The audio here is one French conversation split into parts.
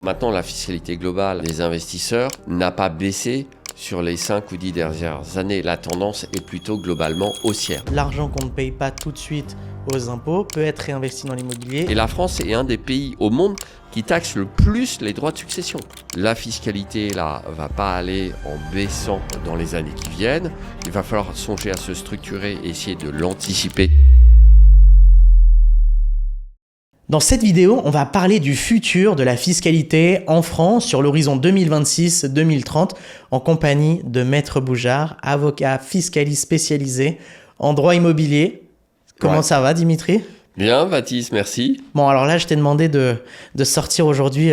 Maintenant, la fiscalité globale des investisseurs n'a pas baissé sur les 5 ou 10 dernières années. La tendance est plutôt globalement haussière. L'argent qu'on ne paye pas tout de suite aux impôts peut être réinvesti dans l'immobilier. Et la France est un des pays au monde qui taxe le plus les droits de succession. La fiscalité, là, va pas aller en baissant dans les années qui viennent. Il va falloir songer à se structurer et essayer de l'anticiper. Dans cette vidéo, on va parler du futur de la fiscalité en France sur l'horizon 2026-2030 en compagnie de Maître Boujard, avocat fiscaliste spécialisé en droit immobilier. Comment ça va, Dimitri ? Bien, Baptiste, merci. Bon, alors là, je t'ai demandé de sortir aujourd'hui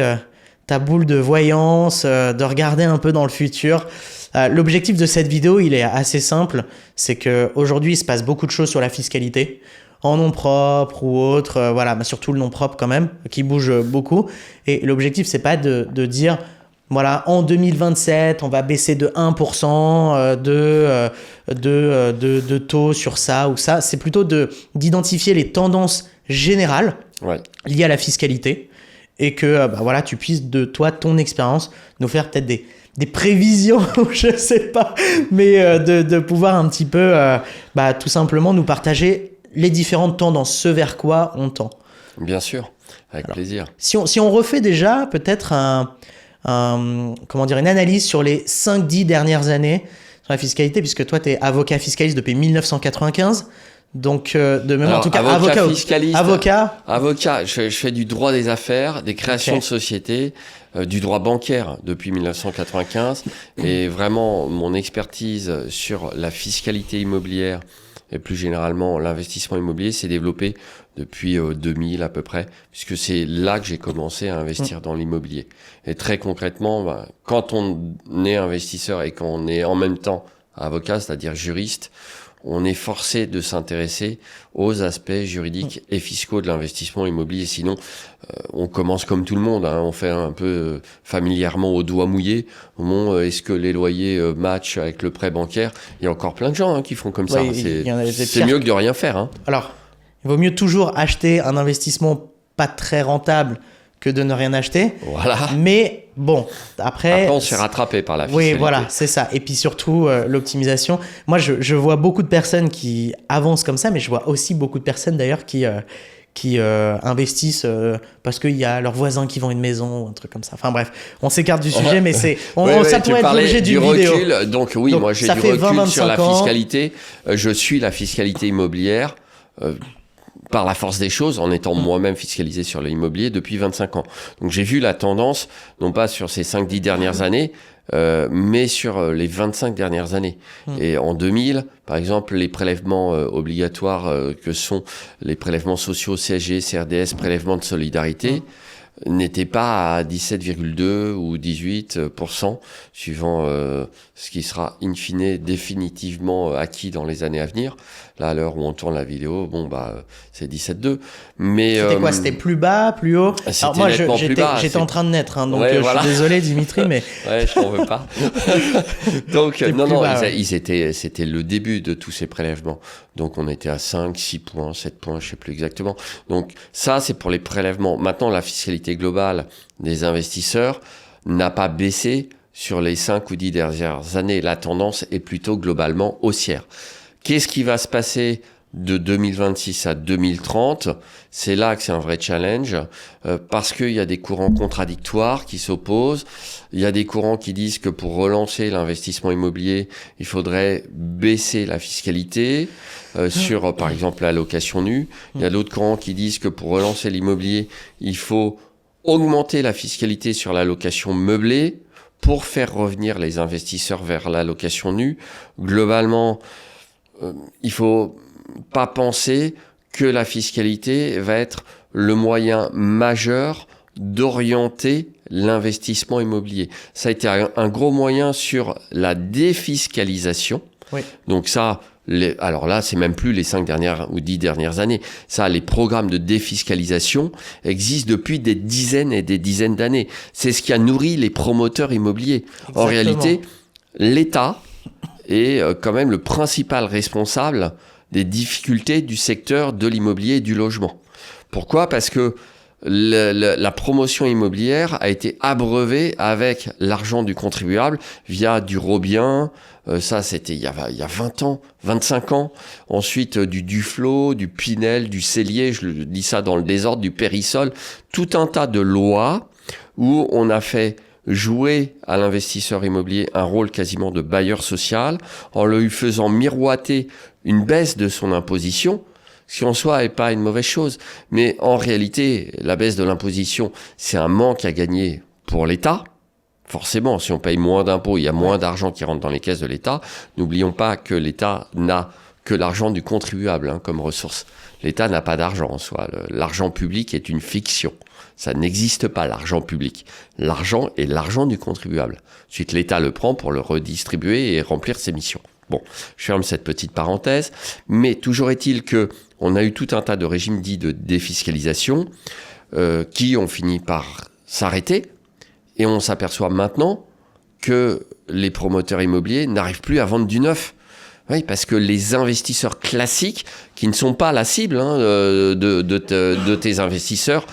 ta boule de voyance, de regarder un peu dans le futur. L'objectif de cette vidéo, il est assez simple. C'est qu'aujourd'hui, il se passe beaucoup de choses sur la fiscalité. En nom propre ou autre, voilà, mais surtout le nom propre quand même, qui bouge beaucoup. Et l'objectif, c'est pas de dire, voilà, en 2027, on va baisser de 1% de taux sur ça ou ça. C'est plutôt d'identifier les tendances générales liées à la fiscalité et que voilà, tu puisses de toi, ton expérience, nous faire peut-être des prévisions, je sais pas, mais de pouvoir un petit peu, tout simplement nous partager les différentes tendances, ce vers quoi on tend. Bien sûr, avec plaisir. Si on refait déjà peut-être une analyse sur les 5-10 dernières années sur la fiscalité, puisque toi, tu es avocat fiscaliste depuis 1995. Donc, de même, en tout cas, avocat fiscaliste. Avocat, je fais du droit des affaires, des créations de sociétés, du droit bancaire depuis 1995. Et vraiment, mon expertise sur la fiscalité immobilière et plus généralement l'investissement immobilier s'est développé depuis 2000 à peu près, puisque c'est là que j'ai commencé à investir dans l'immobilier. Et très concrètement, quand on est investisseur et qu'on est en même temps avocat, c'est-à-dire juriste, on est forcé de s'intéresser aux aspects juridiques et fiscaux de l'investissement immobilier. Sinon, on commence comme tout le monde, on fait un peu familièrement au doigt mouillé. Est-ce que les loyers matchent avec le prêt bancaire ? Il y a encore plein de gens qui font comme ça. C'est mieux que de rien faire. Alors, il vaut mieux toujours acheter un investissement pas très rentable que de ne rien acheter. Voilà. Mais bon, après on se fait rattraper par la fiscalité. Oui, voilà, c'est ça. Et puis surtout, l'optimisation. Moi, je vois beaucoup de personnes qui avancent comme ça, mais je vois aussi beaucoup de personnes d'ailleurs qui investissent parce qu'il y a leurs voisins qui vendent une maison ou un truc comme ça. Enfin bref, on s'écarte du sujet, mais ça pourrait être l'objet d'une vidéo. Recul. Donc moi j'ai du recul sur la fiscalité. Je suis la fiscalité immobilière par la force des choses, en étant moi-même fiscalisé sur l'immobilier depuis 25 ans. Donc j'ai vu la tendance, non pas sur ces 5-10 dernières années, mais sur les 25 dernières années. Et en 2000, par exemple, les prélèvements obligatoires que sont les prélèvements sociaux, CSG, CRDS, prélèvements de solidarité, n'étaient pas à 17,2 ou 18%, suivant ce qui sera in fine définitivement acquis dans les années à venir. Là, à l'heure où on tourne la vidéo, c'est 17,2. Mais c'était quoi ? C'était plus bas, plus haut ? Alors moi, j'étais en train de naître, donc je suis désolé, Dimitri, mais je t'en veux pas. Donc c'était le début de tous ces prélèvements. Donc on était à 5, 6 points, 7 points, je sais plus exactement. Donc ça, c'est pour les prélèvements. Maintenant, la fiscalité globale des investisseurs n'a pas baissé sur les 5 ou 10 dernières années. La tendance est plutôt globalement haussière. Qu'est-ce qui va se passer de 2026 à 2030 ? C'est là que c'est un vrai challenge, parce qu'il y a des courants contradictoires qui s'opposent. Il y a des courants qui disent que pour relancer l'investissement immobilier, il faudrait baisser la fiscalité sur, par exemple, la location nue. Il y a d'autres courants qui disent que pour relancer l'immobilier, il faut augmenter la fiscalité sur la location meublée pour faire revenir les investisseurs vers la location nue. Globalement, il faut pas penser que la fiscalité va être le moyen majeur d'orienter l'investissement immobilier. Ça a été un gros moyen sur la défiscalisation. Oui. Donc ça, alors là, c'est même plus les 5 dernières ou 10 dernières années. Ça, les programmes de défiscalisation existent depuis des dizaines et des dizaines d'années. C'est ce qui a nourri les promoteurs immobiliers. Exactement. En réalité, l'État est quand même le principal responsable des difficultés du secteur de l'immobilier et du logement. Pourquoi ? Parce que la promotion immobilière a été abreuvée avec l'argent du contribuable via du Robien. Ça, c'était il y a 20 ans, 25 ans. Ensuite, du Duflot, du Pinel, du Cellier, je dis ça dans le désordre, du Périsol. Tout un tas de lois où on a fait jouer à l'investisseur immobilier un rôle quasiment de bailleur social en lui faisant miroiter une baisse de son imposition, ce qui en soi n'est pas une mauvaise chose. Mais en réalité, la baisse de l'imposition, c'est un manque à gagner pour l'État. Forcément, si on paye moins d'impôts, il y a moins d'argent qui rentre dans les caisses de l'État. N'oublions pas que l'État n'a que l'argent du contribuable comme ressource. L'État n'a pas d'argent en soi. L'argent public est une fiction. Ça n'existe pas, l'argent public. L'argent est l'argent du contribuable. Ensuite, l'État le prend pour le redistribuer et remplir ses missions. Bon, je ferme cette petite parenthèse. Mais toujours est-il que on a eu tout un tas de régimes dits de défiscalisation qui ont fini par s'arrêter. Et on s'aperçoit maintenant que les promoteurs immobiliers n'arrivent plus à vendre du neuf. Oui, parce que les investisseurs classiques, qui ne sont pas la cible de tes investisseurs,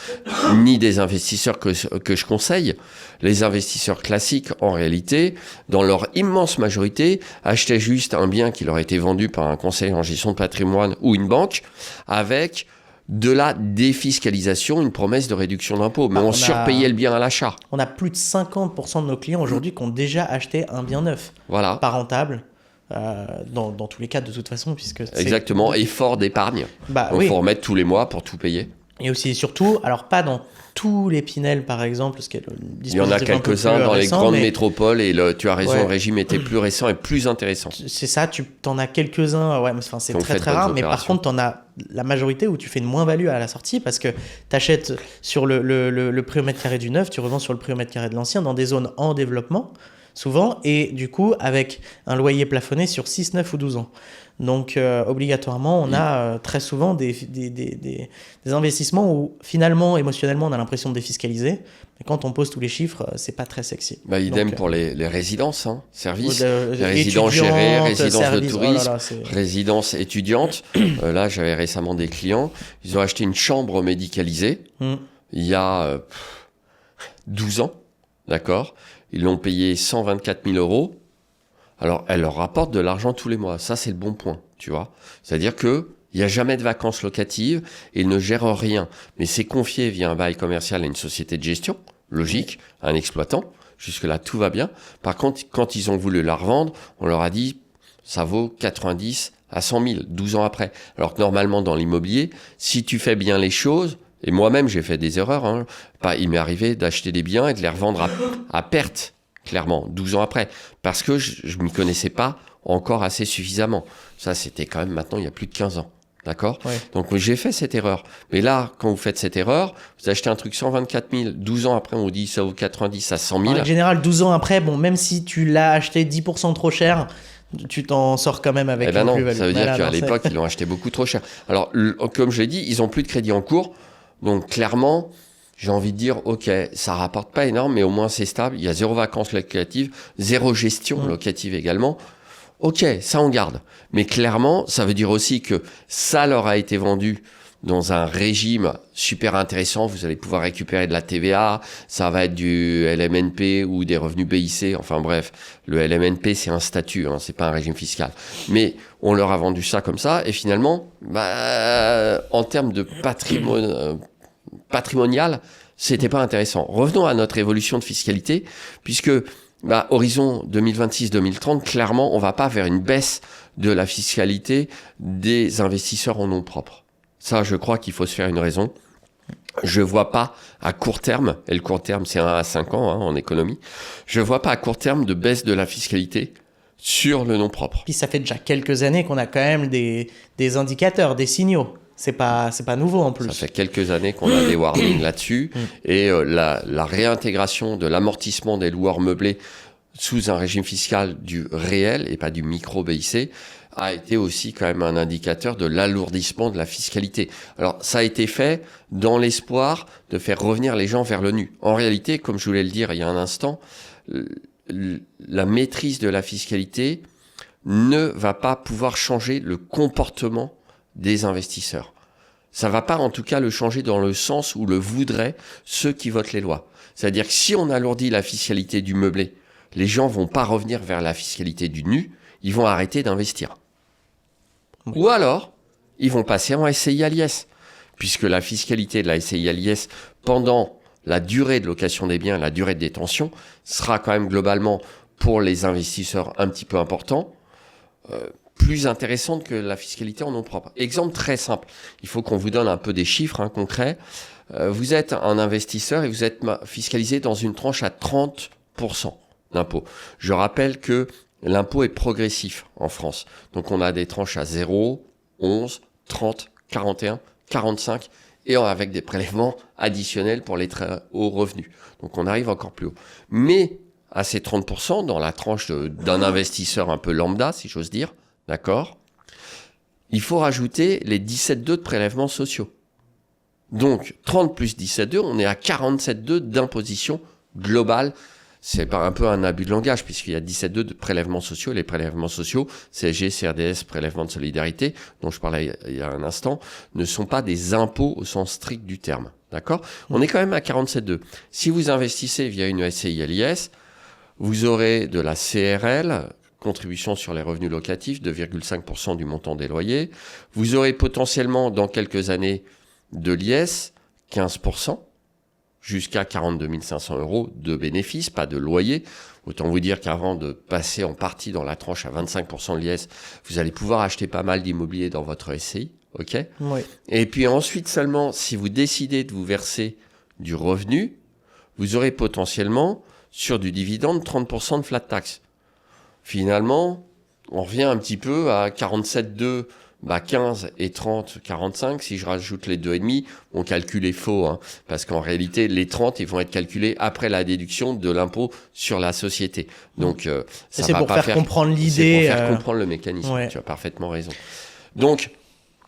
ni des investisseurs que je conseille, les investisseurs classiques, en réalité, dans leur immense majorité, achetaient juste un bien qui leur a été vendu par un conseiller en gestion de patrimoine ou une banque, avec de la défiscalisation, une promesse de réduction d'impôts. Mais on surpayait le bien à l'achat. On a plus de 50% de nos clients aujourd'hui qui ont déjà acheté un bien neuf. Voilà. Pas rentable. Dans tous les cas, de toute façon, puisque exactement, et fort d'épargne. Donc, il faut remettre tous les mois pour tout payer. Et aussi, surtout, alors pas dans tous les Pinel, par exemple, parce qu'il y a le dispositif. Il y en a quelques-uns dans les grandes métropoles, et tu as raison, ouais. Le régime était plus récent et plus intéressant. C'est ça, tu en as quelques-uns, ouais, enfin, c'est très très rare, mais par contre, tu en as la majorité où tu fais une moins-value à la sortie, parce que tu achètes sur le prix au mètre carré du neuf, tu revends sur le prix au mètre carré de l'ancien, dans des zones en développement, souvent, et du coup, avec un loyer plafonné sur 6, 9 ou 12 ans. Donc, obligatoirement, on a très souvent des investissements où, finalement, émotionnellement, on a l'impression de défiscaliser. Mais quand on pose tous les chiffres, c'est pas très sexy. Idem pour les résidences, services, les résidences gérées, résidences de tourisme, résidences étudiantes. Là, j'avais récemment des clients, ils ont acheté une chambre médicalisée il y a 12 ans, d'accord ? Ils l'ont payé 124 000 euros. Alors, elle leur rapporte de l'argent tous les mois. Ça, c'est le bon point, tu vois. C'est-à-dire qu'il n'y a jamais de vacances locatives et ils ne gèrent rien. Mais c'est confié via un bail commercial à une société de gestion, logique, à un exploitant. Jusque-là, tout va bien. Par contre, quand ils ont voulu la revendre, on leur a dit ça vaut 90 à 100 000, 12 ans après. Alors que normalement, dans l'immobilier, si tu fais bien les choses, et moi-même, j'ai fait des erreurs, il m'est arrivé d'acheter des biens et de les revendre à perte. Clairement, 12 ans après, parce que je ne m'y connaissais pas encore assez suffisamment. Ça, c'était quand même maintenant, il y a plus de 15 ans. D'accord ? Ouais. Donc, j'ai fait cette erreur. Mais là, quand vous faites cette erreur, vous achetez un truc 124 000, 12 ans après, on vous dit ça vaut 90 à 100 000. En général, 12 ans après, bon, même si tu l'as acheté 10% trop cher, tu t'en sors quand même avec une plus-value. Ça veut dire qu'à l'époque, ils l'ont acheté beaucoup trop cher. Alors, comme je l'ai dit, ils n'ont plus de crédit en cours. Donc, clairement, j'ai envie de dire, ok, ça rapporte pas énorme, mais au moins c'est stable. Il y a 0 vacances locatives, 0 gestion locative également. Ok, ça on garde. Mais clairement, ça veut dire aussi que ça leur a été vendu dans un régime super intéressant. Vous allez pouvoir récupérer de la TVA, ça va être du LMNP ou des revenus BIC. Enfin bref, le LMNP c'est un statut, c'est pas un régime fiscal. Mais on leur a vendu ça comme ça, et finalement, en termes de patrimonial, c'était pas intéressant. Revenons à notre évolution de fiscalité, puisque horizon 2026-2030, clairement, on va pas vers une baisse de la fiscalité des investisseurs en nom propre. Ça, je crois qu'il faut se faire une raison. Je vois pas à court terme, et le court terme c'est 1 à 5 ans en économie, je vois pas à court terme de baisse de la fiscalité sur le nom propre. Puis ça fait déjà quelques années qu'on a quand même des indicateurs, des signaux. C'est pas nouveau en plus. Ça fait quelques années qu'on a des warnings là-dessus. Et la réintégration de l'amortissement des loueurs meublés sous un régime fiscal du réel et pas du micro-BIC a été aussi quand même un indicateur de l'alourdissement de la fiscalité. Alors, ça a été fait dans l'espoir de faire revenir les gens vers le nu. En réalité, comme je voulais le dire il y a un instant, la maîtrise de la fiscalité ne va pas pouvoir changer le comportement des investisseurs. Ça va pas en tout cas le changer dans le sens où le voudraient ceux qui votent les lois. C'est-à-dire que si on alourdit la fiscalité du meublé, les gens vont pas revenir vers la fiscalité du nu, ils vont arrêter d'investir. Ou alors, ils vont passer en SCI à l'IS, puisque la fiscalité de la SCI à l'IS pendant la durée de location des biens, la durée de détention, sera quand même globalement pour les investisseurs un petit peu important, plus intéressante que la fiscalité en nom propre. Exemple très simple, il faut qu'on vous donne un peu des chiffres concrets. Vous êtes un investisseur et vous êtes fiscalisé dans une tranche à 30% d'impôt. Je rappelle que l'impôt est progressif en France. Donc on a des tranches à 0, 11, 30, 41, 45 et avec des prélèvements additionnels pour les très hauts revenus. Donc on arrive encore plus haut. Mais à ces 30%, dans la tranche d'un investisseur un peu lambda, si j'ose dire, d'accord, il faut rajouter les 17,2 de prélèvements sociaux. Donc 30 plus 17,2, on est à 47,2 d'imposition globale. C'est pas un peu un abus de langage, puisqu'il y a 17,2 de prélèvements sociaux. Les prélèvements sociaux, CSG, CRDS, prélèvement de solidarité, dont je parlais il y a un instant, ne sont pas des impôts au sens strict du terme. D'accord ? On est quand même à 47,2. Si vous investissez via une SCI à l'IS, vous aurez de la CRL, contribution sur les revenus locatifs, 2,5% du montant des loyers. Vous aurez potentiellement, dans quelques années, de l'IS, 15%, jusqu'à 42 500 € de bénéfices, pas de loyer. Autant vous dire qu'avant de passer en partie dans la tranche à 25% de l'IS, vous allez pouvoir acheter pas mal d'immobilier dans votre SCI. Ok ? Oui. Et puis ensuite seulement, si vous décidez de vous verser du revenu, vous aurez potentiellement, sur du dividende, 30% de flat tax. Finalement, on revient un petit peu à 47,2, 15 et 30, 45. Si je rajoute les 2,5, mon calcul est faux, parce qu'en réalité, les 30, ils vont être calculés après la déduction de l'impôt sur la société. Donc, ça va pas faire comprendre l'idée. C'est pour faire comprendre le mécanisme. Ouais. Tu as parfaitement raison. Donc,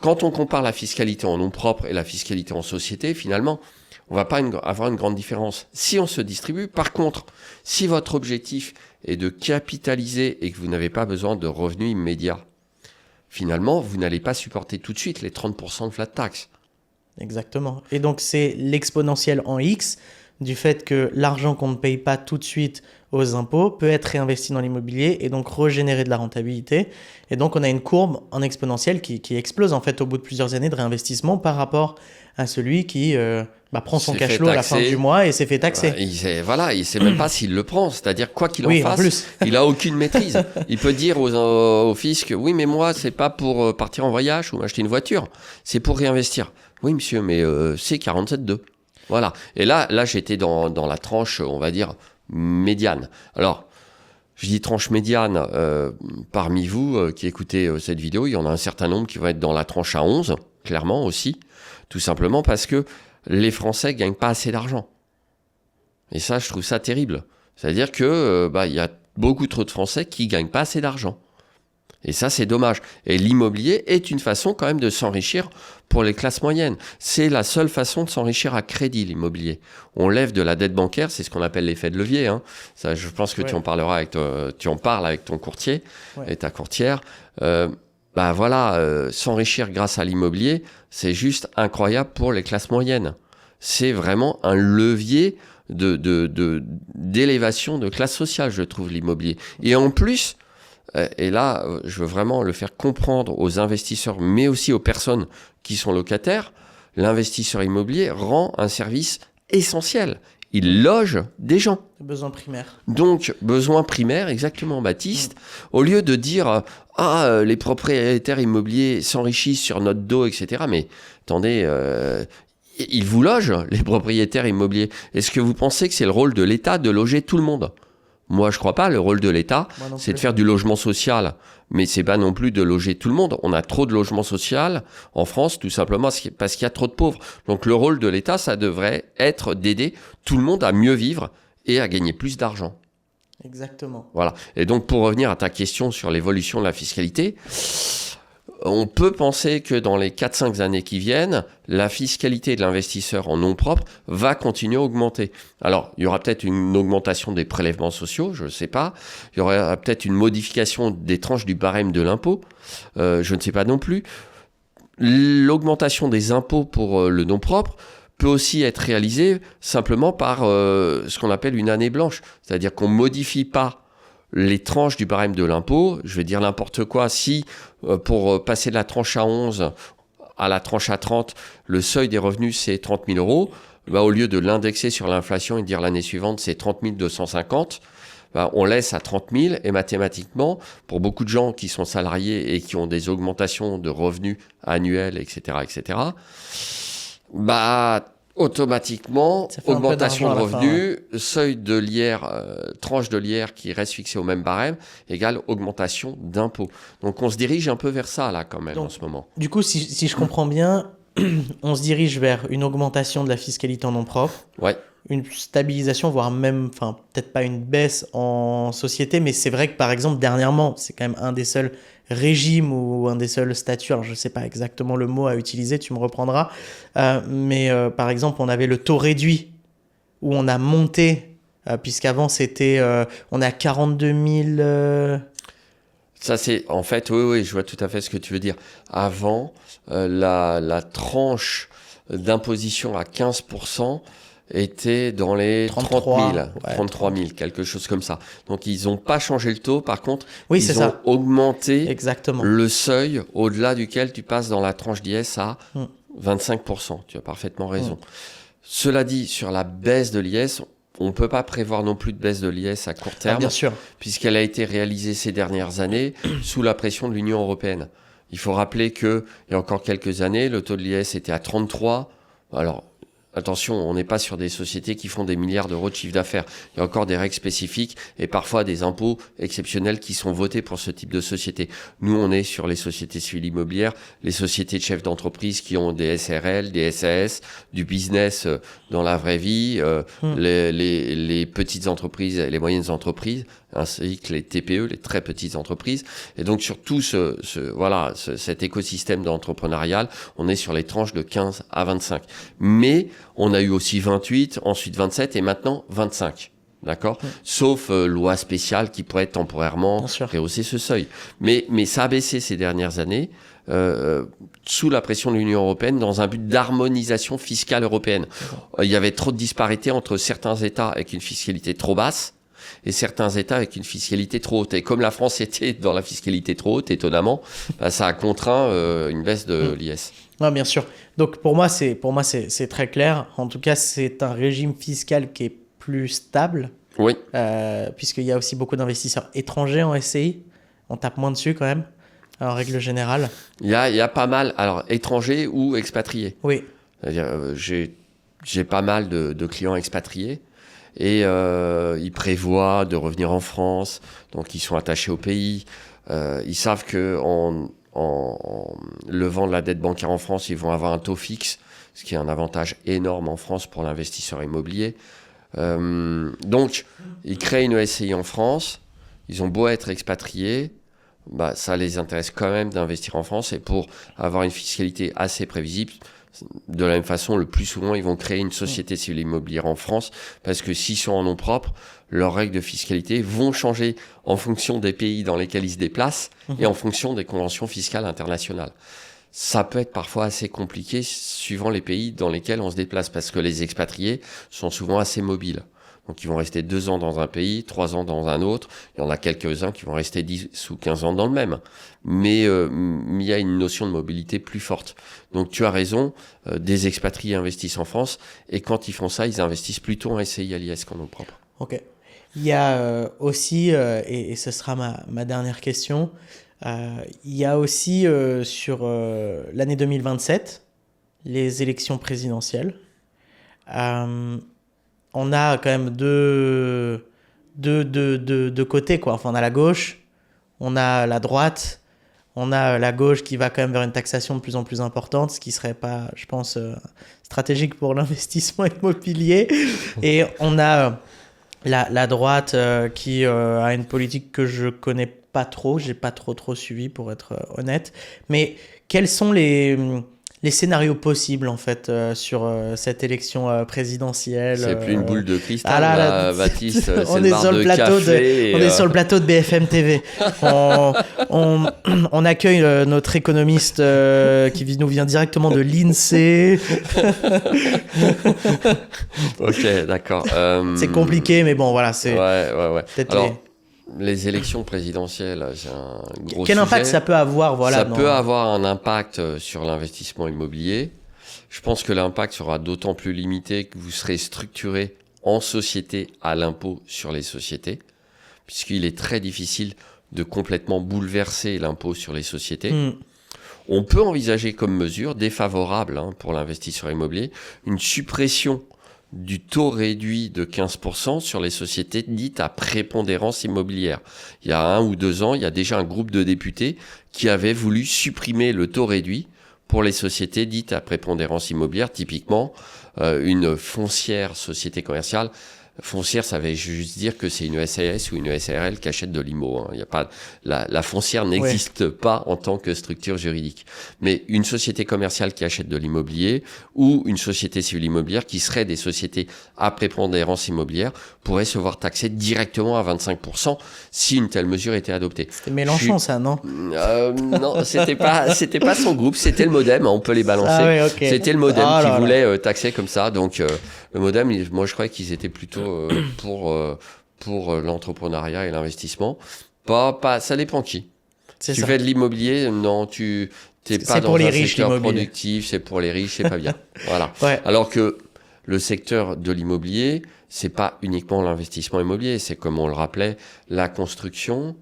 quand on compare la fiscalité en nom propre et la fiscalité en société, finalement, on va pas avoir une grande différence. Si on se distribue, par contre, si votre objectif est de capitaliser et que vous n'avez pas besoin de revenus immédiats, finalement, vous n'allez pas supporter tout de suite les 30% de flat tax. Exactement. Et donc, c'est l'exponentielle en X du fait que l'argent qu'on ne paye pas tout de suite aux impôts peut être réinvesti dans l'immobilier et donc régénérer de la rentabilité. Et donc, on a une courbe en exponentielle qui explose en fait au bout de plusieurs années de réinvestissement par rapport à celui qui prend son cash flow à la fin du mois et s'est fait taxer. Il sait même pas s'il le prend. C'est-à-dire, quoi qu'il en fasse, il a aucune maîtrise. Il peut dire au fisc, oui, mais moi, c'est pas pour partir en voyage ou acheter une voiture. C'est pour réinvestir. Oui, monsieur, mais c'est 47,2. Voilà. Et là, j'étais dans la tranche, on va dire, médiane. Alors, je dis tranche médiane, parmi vous qui écoutez cette vidéo, il y en a un certain nombre qui vont être dans la tranche à 11, clairement aussi, tout simplement parce que les Français gagnent pas assez d'argent. Et ça, je trouve ça terrible. C'est-à-dire que il y a beaucoup trop de Français qui gagnent pas assez d'argent. Et ça, c'est dommage. Et l'immobilier est une façon quand même de s'enrichir pour les classes moyennes. C'est la seule façon de s'enrichir à crédit, l'immobilier. On lève de la dette bancaire, c'est ce qu'on appelle l'effet de levier. Ça, je pense que tu en parleras tu en parles avec ton courtier et ta courtière. S'enrichir grâce à l'immobilier, c'est juste incroyable pour les classes moyennes. C'est vraiment un levier d'élévation de classe sociale, je trouve, l'immobilier. Et en plus, et là, je veux vraiment le faire comprendre aux investisseurs, mais aussi aux personnes qui sont locataires, l'investisseur immobilier rend un service essentiel. Il loge des gens. Besoin primaire. Donc, besoin primaire, exactement, Baptiste. Au lieu de dire « les propriétaires immobiliers s'enrichissent sur notre dos, etc. » Mais attendez, ils vous logent, les propriétaires immobiliers. Est-ce que vous pensez que c'est le rôle de l'État de loger tout le monde ? Moi, je crois pas. Le rôle de l'État, c'est de faire du logement social. Mais c'est pas non plus de loger tout le monde. On a trop de logement social en France, tout simplement parce qu'il y a trop de pauvres. Donc, le rôle de l'État, ça devrait être d'aider tout le monde à mieux vivre et à gagner plus d'argent. Exactement. Voilà. Et donc, pour revenir à ta question sur l'évolution de la fiscalité, on peut penser que dans les 4-5 années qui viennent, la fiscalité de l'investisseur en nom propre va continuer à augmenter. Alors, il y aura peut-être une augmentation des prélèvements sociaux, je ne sais pas. Il y aura peut-être une modification des tranches du barème de l'impôt, je ne sais pas non plus. l'augmentation des impôts pour le nom propre peut aussi être réalisée simplement par ce qu'on appelle une année blanche. C'est-à-dire qu'on ne modifie pas les tranches du barème de l'impôt. Je vais dire n'importe quoi. Si pour passer de la tranche à 11 à la tranche à 30, le seuil des revenus c'est 30 000 euros, bah, au lieu de l'indexer sur l'inflation et de dire l'année suivante c'est 30 250, bah, on laisse à 30 000 et mathématiquement, pour beaucoup de gens qui sont salariés et qui ont des augmentations de revenus annuels, etc., bah, automatiquement, augmentation de revenus, seuil de l'iR, tranche de l'iR qui reste fixée au même barème, égale augmentation d'impôts. Donc on se dirige un peu vers ça là quand même. Donc, en ce moment. Du coup, si je comprends bien, on se dirige vers une augmentation de la fiscalité en nom propre. Ouais. Une stabilisation, voire même, enfin, peut-être pas une baisse en société, mais c'est vrai que par exemple, dernièrement, c'est quand même un des seuls régimes ou un des seuls statuts, alors je ne sais pas exactement le mot à utiliser, tu me reprendras, mais par exemple, on avait le taux réduit où on a monté, puisqu'avant c'était, on est à 42 000. Ça, c'est en fait, oui, je vois tout à fait ce que tu veux dire. Avant, la tranche d'imposition à 15%, était dans les 30 000, ouais, 33 000, quelque chose comme ça. Donc, ils n'ont pas changé le taux. Par contre, ils ont augmenté le seuil au-delà duquel tu passes dans la tranche d'IS à 25%. Tu as parfaitement raison. Cela dit, sur la baisse de l'IS, on ne peut pas prévoir non plus de baisse de l'IS à court terme, bien sûr, puisqu'elle a été réalisée ces dernières années sous la pression de l'Union européenne. Il faut rappeler qu'il y a encore quelques années, le taux de l'IS était à 33. Alors, attention, on n'est pas sur des sociétés qui font des milliards d'euros de chiffre d'affaires. Il y a encore des règles spécifiques et parfois des impôts exceptionnels qui sont votés pour ce type de société. Nous, on est sur les sociétés civiles immobilières, les sociétés de chefs d'entreprise qui ont des SRL, des SAS, du business dans la vraie vie, les petites entreprises et les moyennes entreprises, ainsi que les TPE, les très petites entreprises. Et donc, sur tout cet écosystème d'entrepreneurial, on est sur les tranches de 15 à 25. Mais on a eu aussi 28, ensuite 27 et maintenant 25. D'accord ? Sauf loi spéciale qui pourrait temporairement rehausser ce seuil. Mais ça a baissé ces dernières années sous la pression de l'Union européenne dans un but d'harmonisation fiscale européenne. Il y avait trop de disparités entre certains États avec une fiscalité trop basse et certains États avec une fiscalité trop haute. Et comme la France était dans la fiscalité trop haute, étonnamment, ça a contraint une baisse de l'IS. Ah, bien sûr. Donc pour moi, c'est très clair. En tout cas, c'est un régime fiscal qui est plus stable. Oui. Puisqu'il y a aussi beaucoup d'investisseurs étrangers en SCI. On tape moins dessus quand même, en règle générale. Il y a pas mal, alors étrangers ou expatriés. Oui. C'est-à-dire, j'ai pas mal de clients expatriés. Et ils prévoient de revenir en France, donc ils sont attachés au pays. Ils savent qu'en levant de la dette bancaire en France, ils vont avoir un taux fixe, ce qui est un avantage énorme en France pour l'investisseur immobilier. Donc, ils créent une SCI en France, ils ont beau être expatriés, ça les intéresse quand même d'investir en France, et pour avoir une fiscalité assez prévisible, de la même façon, le plus souvent, ils vont créer une société civile immobilière en France parce que s'ils sont en nom propre, leurs règles de fiscalité vont changer en fonction des pays dans lesquels ils se déplacent et en fonction des conventions fiscales internationales. Ça peut être parfois assez compliqué suivant les pays dans lesquels on se déplace parce que les expatriés sont souvent assez mobiles. Donc, ils vont rester 2 ans dans un pays, 3 ans dans un autre. Il y en a quelques-uns qui vont rester 10 ou 15 ans dans le même. Mais il y a une notion de mobilité plus forte. Donc, tu as raison, des expatriés investissent en France. Et quand ils font ça, ils investissent plutôt en SCI à l'IS qu'en nom propre. Ok. Il y a aussi, et ce sera ma dernière question, il y a aussi sur l'année 2027, les élections présidentielles. On a quand même deux côtés, quoi. Enfin, on a la gauche, on a la droite, on a la gauche qui va quand même vers une taxation de plus en plus importante, ce qui serait pas, je pense, stratégique pour l'investissement immobilier. Et on a la droite qui a une politique que je connais pas trop, j'ai pas trop suivi pour être honnête. Mais quels sont les les scénarios possibles en fait sur cette élection présidentielle. C'est plus une boule de cristal, là, Baptiste. C'est on une est barre sur le de plateau café. on est sur le plateau de BFM TV. On accueille notre économiste qui nous vient directement de l'INSEE. Ok, d'accord. C'est compliqué, mais bon, voilà, c'est. Ouais. Peut-être Alors, les élections présidentielles, c'est un gros Quel sujet. impact ça peut avoir, voilà. Ça peut avoir un impact sur l'investissement immobilier. Je pense que l'impact sera d'autant plus limité que vous serez structuré en société à l'impôt sur les sociétés, puisqu'il est très difficile de complètement bouleverser l'impôt sur les sociétés. On peut envisager comme mesure défavorable pour l'investisseur immobilier une suppression du taux réduit de 15% sur les sociétés dites à prépondérance immobilière. Il y a 1 ou 2 ans, il y a déjà un groupe de députés qui avait voulu supprimer le taux réduit pour les sociétés dites à prépondérance immobilière, typiquement une foncière société commerciale. Foncière, ça veut juste dire que c'est une SAS ou une SARL qui achète de l'IMO. Il y a pas, la foncière n'existe pas en tant que structure juridique. Mais une société commerciale qui achète de l'immobilier ou une société civile immobilière qui serait des sociétés à prépondérance immobilière pourrait se voir taxer directement à 25% si une telle mesure était adoptée. C'était Mélenchon, ça, non? Non, c'était pas son groupe, c'était le MoDem, on peut les balancer. Ah ouais, okay. C'était le MoDem qui voulait taxer comme ça. Donc le MoDem, moi je croyais qu'ils étaient plutôt pour l'entrepreneuriat et l'investissement. Ça dépend qui. Tu fais de l'immobilier, non, t'es pas dans un secteur productif, c'est pour les riches, c'est pas bien. Voilà. Ouais. Alors que le secteur de l'immobilier, c'est pas uniquement l'investissement immobilier, c'est comme on le rappelait, la construction,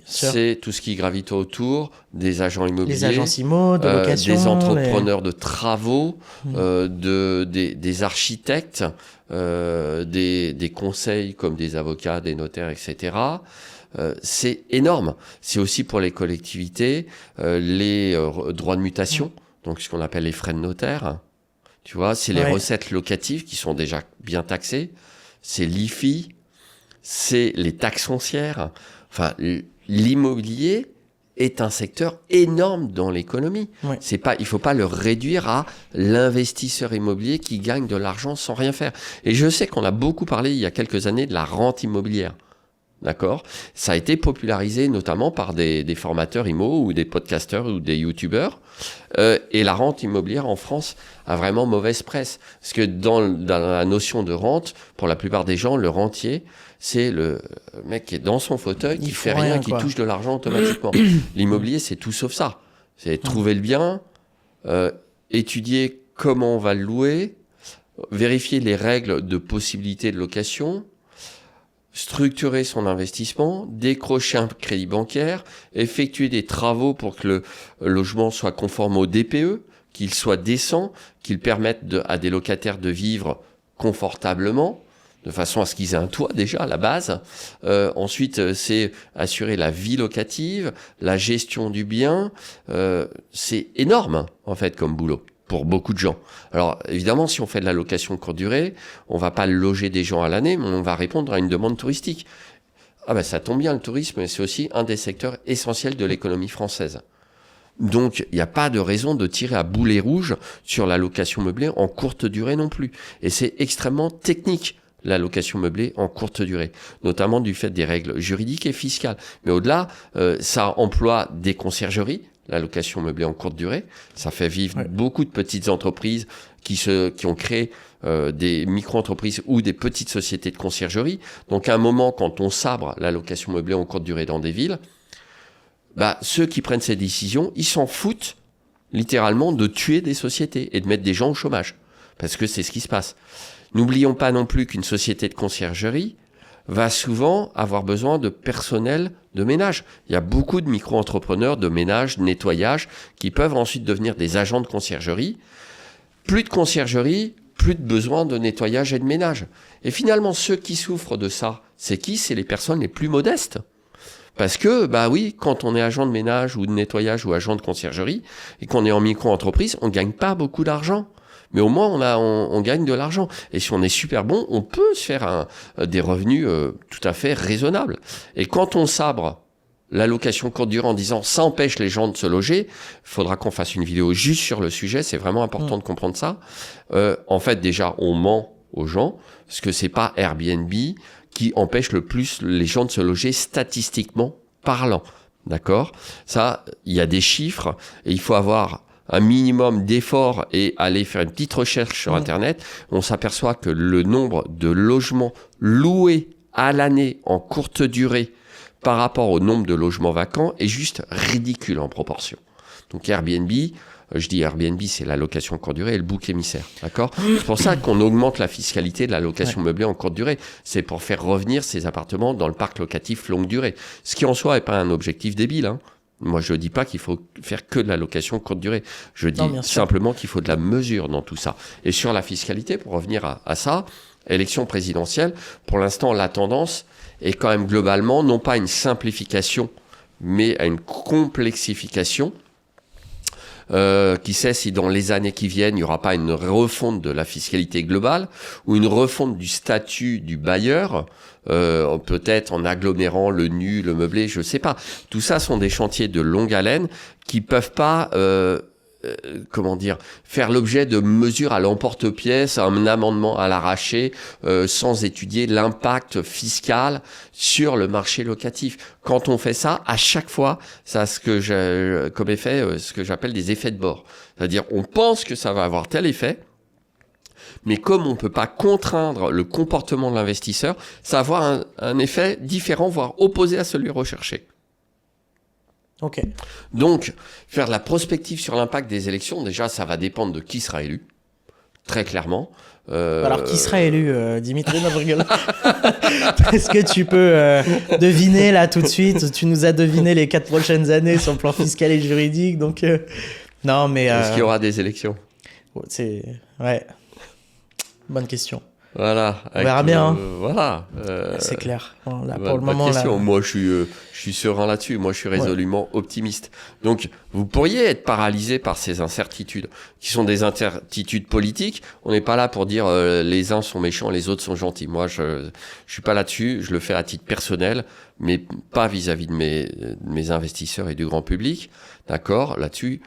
c'est tout ce qui gravite autour des agents immobiliers, les agences IMO, de location, des entrepreneurs de travaux, des architectes, des conseils comme des avocats, des notaires, etc. C'est énorme. C'est aussi pour les collectivités, les droits de mutation, donc ce qu'on appelle les frais de notaire. Tu vois, c'est les recettes locatives qui sont déjà bien taxées. C'est l'IFI, c'est les taxes foncières. Enfin, l'immobilier est un secteur énorme dans l'économie. C'est pas, il faut pas le réduire à l'investisseur immobilier qui gagne de l'argent sans rien faire. Et je sais qu'on a beaucoup parlé il y a quelques années de la rente immobilière. D'accord ? Ça a été popularisé notamment par des formateurs IMO ou des podcasteurs ou des youtubeurs. Et la rente immobilière en France a vraiment mauvaise presse. Parce que dans la notion de rente, pour la plupart des gens, le rentier, c'est le mec qui est dans son fauteuil, qui fait rien, qui touche de l'argent automatiquement. L'immobilier, c'est tout sauf ça. C'est trouver le bien, étudier comment on va le louer, vérifier les règles de possibilité de location, structurer son investissement, décrocher un crédit bancaire, effectuer des travaux pour que le logement soit conforme au DPE, qu'il soit décent, qu'il permette à des locataires de vivre confortablement, de façon à ce qu'ils aient un toit déjà à la base. Ensuite, c'est assurer la vie locative, la gestion du bien. C'est énorme, en fait, comme boulot pour beaucoup de gens. Alors, évidemment, si on fait de la location courte durée, on va pas loger des gens à l'année, mais on va répondre à une demande touristique. Ah ben, ça tombe bien, le tourisme, c'est aussi un des secteurs essentiels de l'économie française. Donc, il n'y a pas de raison de tirer à boulet rouge sur la location meublée en courte durée non plus. Et c'est extrêmement technique, la location meublée en courte durée, notamment du fait des règles juridiques et fiscales. Mais au-delà, ça emploie des conciergeries, la location meublée en courte durée. Ça fait vivre beaucoup de petites entreprises qui ont créé des micro-entreprises ou des petites sociétés de conciergerie. Donc à un moment, quand on sabre la location meublée en courte durée dans des villes, ceux qui prennent ces décisions, ils s'en foutent littéralement de tuer des sociétés et de mettre des gens au chômage. Parce que c'est ce qui se passe. N'oublions pas non plus qu'une société de conciergerie va souvent avoir besoin de personnel de ménage. Il y a beaucoup de micro-entrepreneurs de ménage, de nettoyage, qui peuvent ensuite devenir des agents de conciergerie. Plus de conciergerie, plus de besoin de nettoyage et de ménage. Et finalement, ceux qui souffrent de ça, c'est qui ? C'est les personnes les plus modestes. Parce que, quand on est agent de ménage ou de nettoyage ou agent de conciergerie, et qu'on est en micro-entreprise, on gagne pas beaucoup d'argent. Mais au moins, on gagne de l'argent. Et si on est super bon, on peut se faire des revenus tout à fait raisonnables. Et quand on sabre l'allocation courte durée en disant ça empêche les gens de se loger, il faudra qu'on fasse une vidéo juste sur le sujet, c'est vraiment important de comprendre ça. En fait, déjà, on ment aux gens, parce que c'est pas Airbnb qui empêche le plus les gens de se loger statistiquement parlant. D'accord ? Ça, il y a des chiffres, et il faut avoir un minimum d'efforts et aller faire une petite recherche sur Internet. On s'aperçoit que le nombre de logements loués à l'année en courte durée par rapport au nombre de logements vacants est juste ridicule en proportion. Donc Airbnb, je dis Airbnb, c'est la location courte durée et le bouc émissaire, d'accord ? C'est pour ça qu'on augmente la fiscalité de la location meublée en courte durée. C'est pour faire revenir ces appartements dans le parc locatif longue durée. Ce qui en soi n'est pas un objectif débile, hein. Moi, je ne dis pas qu'il faut faire que de la location courte durée. Je dis simplement qu'il faut de la mesure dans tout ça. Et sur la fiscalité, pour revenir à ça, élection présidentielle, pour l'instant, la tendance est quand même globalement, non pas une simplification, mais à une complexification. Qui sait si dans les années qui viennent, il n'y aura pas une refonte de la fiscalité globale ou une refonte du statut du bailleur, peut-être en agglomérant le nu, le meublé, je ne sais pas. Tout ça sont des chantiers de longue haleine qui peuvent pas... faire l'objet de mesures à l'emporte-pièce, un amendement à l'arraché, sans étudier l'impact fiscal sur le marché locatif. Quand on fait ça, à chaque fois, ça a comme effet, ce que j'appelle des effets de bord. C'est-à-dire, on pense que ça va avoir tel effet, mais comme on ne peut pas contraindre le comportement de l'investisseur, ça va avoir un effet différent, voire opposé à celui recherché. Ok. Donc, faire de la prospective sur l'impact des élections, déjà, ça va dépendre de qui sera élu, très clairement. Alors, qui sera élu, Dimitri? Non, je rigole. Est-ce que tu peux deviner là tout de suite? Tu nous as deviné les 4 prochaines années sur le plan fiscal et juridique, donc non, mais. Est-ce qu'il y aura des élections? Ouais. Bonne question. Voilà. On verra bien. Voilà. C'est clair. Bon, là, pour le moment, là... Moi, je suis serein là-dessus. Moi, je suis résolument optimiste. Donc, vous pourriez être paralysé par ces incertitudes, qui sont des incertitudes politiques. On n'est pas là pour dire les uns sont méchants, les autres sont gentils. Moi, je suis pas là-dessus. Je le fais à titre personnel, mais pas vis-à-vis de mes investisseurs et du grand public. D'accord ? Là-dessus,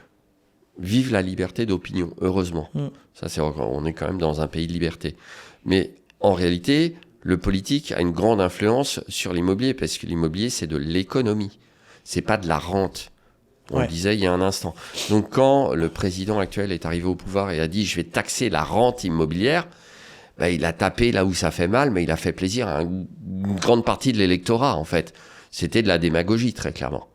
vive la liberté d'opinion, heureusement. Ça, on est quand même dans un pays de liberté. Mais en réalité, le politique a une grande influence sur l'immobilier, parce que l'immobilier, c'est de l'économie. C'est pas de la rente. On le disait il y a un instant. Donc, quand le président actuel est arrivé au pouvoir et a dit « je vais taxer la rente immobilière », il a tapé là où ça fait mal, mais il a fait plaisir à une grande partie de l'électorat, en fait. C'était de la démagogie, très clairement.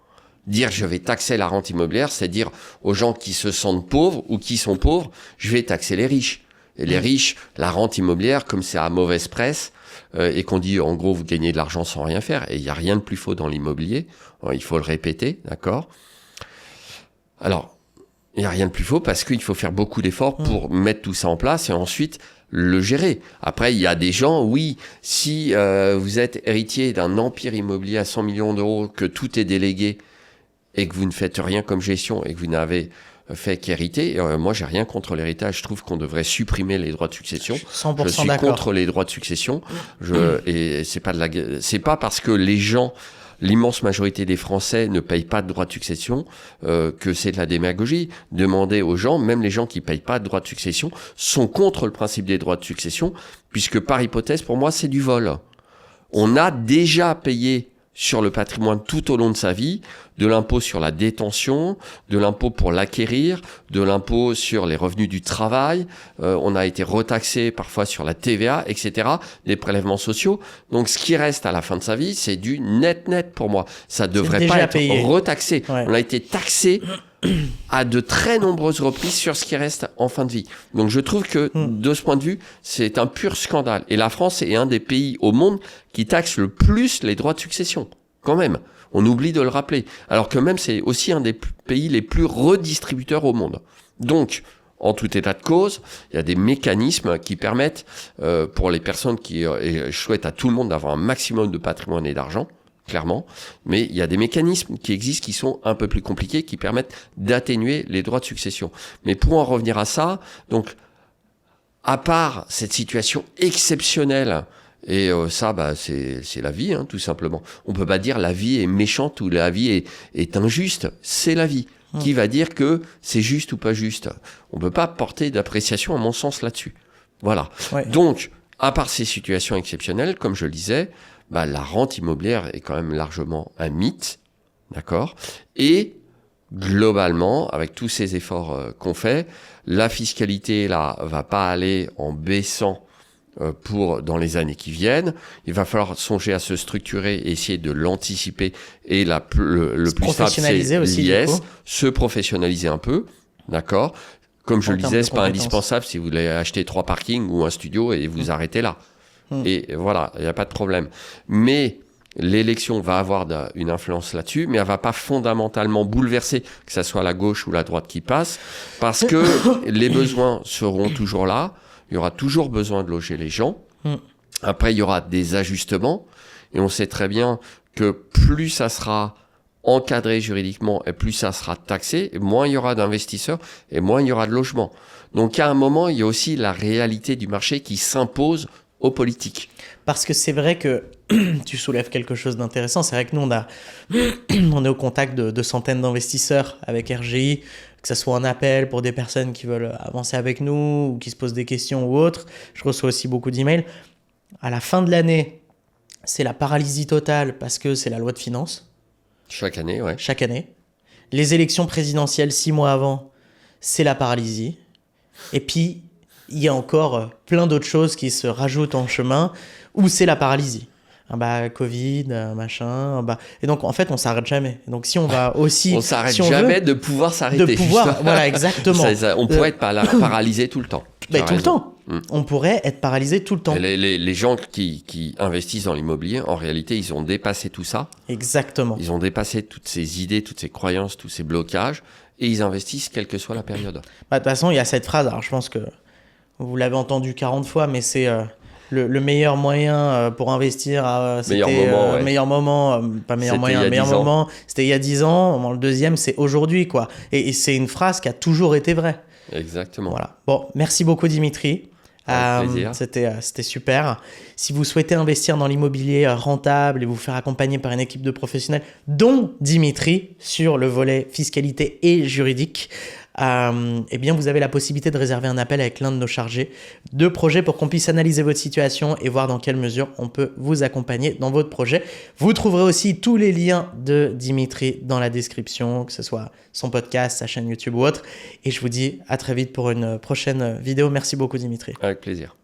Dire « je vais taxer la rente immobilière », c'est dire aux gens qui se sentent pauvres ou qui sont pauvres « je vais taxer les riches ». Et les riches, la rente immobilière, comme c'est à mauvaise presse, et qu'on dit, en gros, vous gagnez de l'argent sans rien faire, et il n'y a rien de plus faux dans l'immobilier, il faut le répéter, d'accord ? Alors, il n'y a rien de plus faux parce qu'il faut faire beaucoup d'efforts pour mettre tout ça en place et ensuite le gérer. Après, il y a des gens, oui, si vous êtes héritier d'un empire immobilier à 100 millions d'euros, que tout est délégué et que vous ne faites rien comme gestion et que vous n'avez fait qu'hériter. Moi, j'ai rien contre l'héritage. Je trouve qu'on devrait supprimer les droits de succession. 100% je suis d'accord. contre les droits de succession. Et c'est pas parce que les gens, l'immense majorité des Français ne payent pas de droits de succession que c'est de la démagogie. Demandez aux gens, même les gens qui payent pas de droits de succession, sont contre le principe des droits de succession, puisque par hypothèse, pour moi, c'est du vol. On a déjà payé sur le patrimoine tout au long de sa vie, de l'impôt sur la détention, de l'impôt pour l'acquérir, de l'impôt sur les revenus du travail, on a été retaxé parfois sur la TVA, etc., des prélèvements sociaux. Donc ce qui reste à la fin de sa vie, c'est du net pour moi. Ça devrait pas être retaxé. Ouais. On a été taxé à de très nombreuses reprises sur ce qui reste en fin de vie. Donc je trouve que de ce point de vue, c'est un pur scandale. Et la France est un des pays au monde qui taxe le plus les droits de succession. Quand même, on oublie de le rappeler. Alors que même c'est aussi un des pays les plus redistributeurs au monde. Donc, en tout état de cause, il y a des mécanismes qui permettent, pour les personnes qui souhaitent à tout le monde d'avoir un maximum de patrimoine et d'argent, clairement, mais il y a des mécanismes qui existent qui sont un peu plus compliqués, qui permettent d'atténuer les droits de succession. Mais pour en revenir à ça, donc, à part cette situation exceptionnelle Et ça, c'est la vie, tout simplement. On peut pas dire la vie est méchante ou la vie est injuste. C'est la vie. Qui va dire que c'est juste ou pas juste? On peut pas porter d'appréciation, à mon sens, là-dessus. Voilà. Ouais. Donc, à part ces situations exceptionnelles, comme je le disais, la rente immobilière est quand même largement un mythe. D'accord? Et globalement, avec tous ces efforts qu'on fait, la fiscalité là va pas aller en baissant dans les années qui viennent. Il va falloir songer à se structurer et essayer de l'anticiper. Et le plus simple, c'est l'IS, se professionnaliser un peu, d'accord? Comme je le disais, c'est pas indispensable si vous voulez acheter 3 parkings ou un studio et vous arrêtez là. Et voilà, il n'y a pas de problème. Mais l'élection va avoir une influence là-dessus, mais elle va pas fondamentalement bouleverser, que ça soit la gauche ou la droite qui passe, parce que les besoins seront toujours là. Il y aura toujours besoin de loger les gens. Après, il y aura des ajustements. Et on sait très bien que plus ça sera encadré juridiquement et plus ça sera taxé, et moins il y aura d'investisseurs et moins il y aura de logements. Donc, à un moment, il y a aussi la réalité du marché qui s'impose aux politiques. Parce que c'est vrai que tu soulèves quelque chose d'intéressant. C'est vrai que nous, on est au contact de centaines d'investisseurs avec RGI, que ce soit en appel pour des personnes qui veulent avancer avec nous ou qui se posent des questions ou autres. Je reçois aussi beaucoup d'emails. À la fin de l'année, c'est la paralysie totale parce que c'est la loi de finances. Chaque année, ouais. Chaque année. Les élections présidentielles 6 mois avant, c'est la paralysie. Et puis, il y a encore plein d'autres choses qui se rajoutent en chemin où c'est la paralysie. Covid, machin. Et donc, en fait, on s'arrête jamais. Et donc, si on va aussi... on s'arrête jamais de pouvoir s'arrêter. De pouvoir, voilà, exactement. On pourrait être paralysé tout le temps. Tout le temps. On pourrait être paralysé tout le temps. Les gens qui investissent dans l'immobilier, en réalité, ils ont dépassé tout ça. Exactement. Ils ont dépassé toutes ces idées, toutes ces croyances, tous ces blocages. Et ils investissent quelle que soit la période. De toute façon, il y a cette phrase. Alors, je pense que vous l'avez entendu 40 fois, mais c'est... Le meilleur moyen pour investir, c'était meilleur moment, pas meilleur moyen, meilleur moment, c'était il y a 10 ans. Le deuxième, c'est aujourd'hui, quoi. Et c'est une phrase qui a toujours été vraie. Exactement. Voilà. Bon, merci beaucoup, Dimitri. Avec plaisir. C'était super. Si vous souhaitez investir dans l'immobilier rentable et vous faire accompagner par une équipe de professionnels, dont Dimitri, sur le volet fiscalité et juridique, eh bien, vous avez la possibilité de réserver un appel avec l'un de nos chargés de projet pour qu'on puisse analyser votre situation et voir dans quelle mesure on peut vous accompagner dans votre projet. Vous trouverez aussi tous les liens de Dimitri dans la description, que ce soit son podcast, sa chaîne YouTube ou autre. Et je vous dis à très vite pour une prochaine vidéo. Merci beaucoup, Dimitri. Avec plaisir.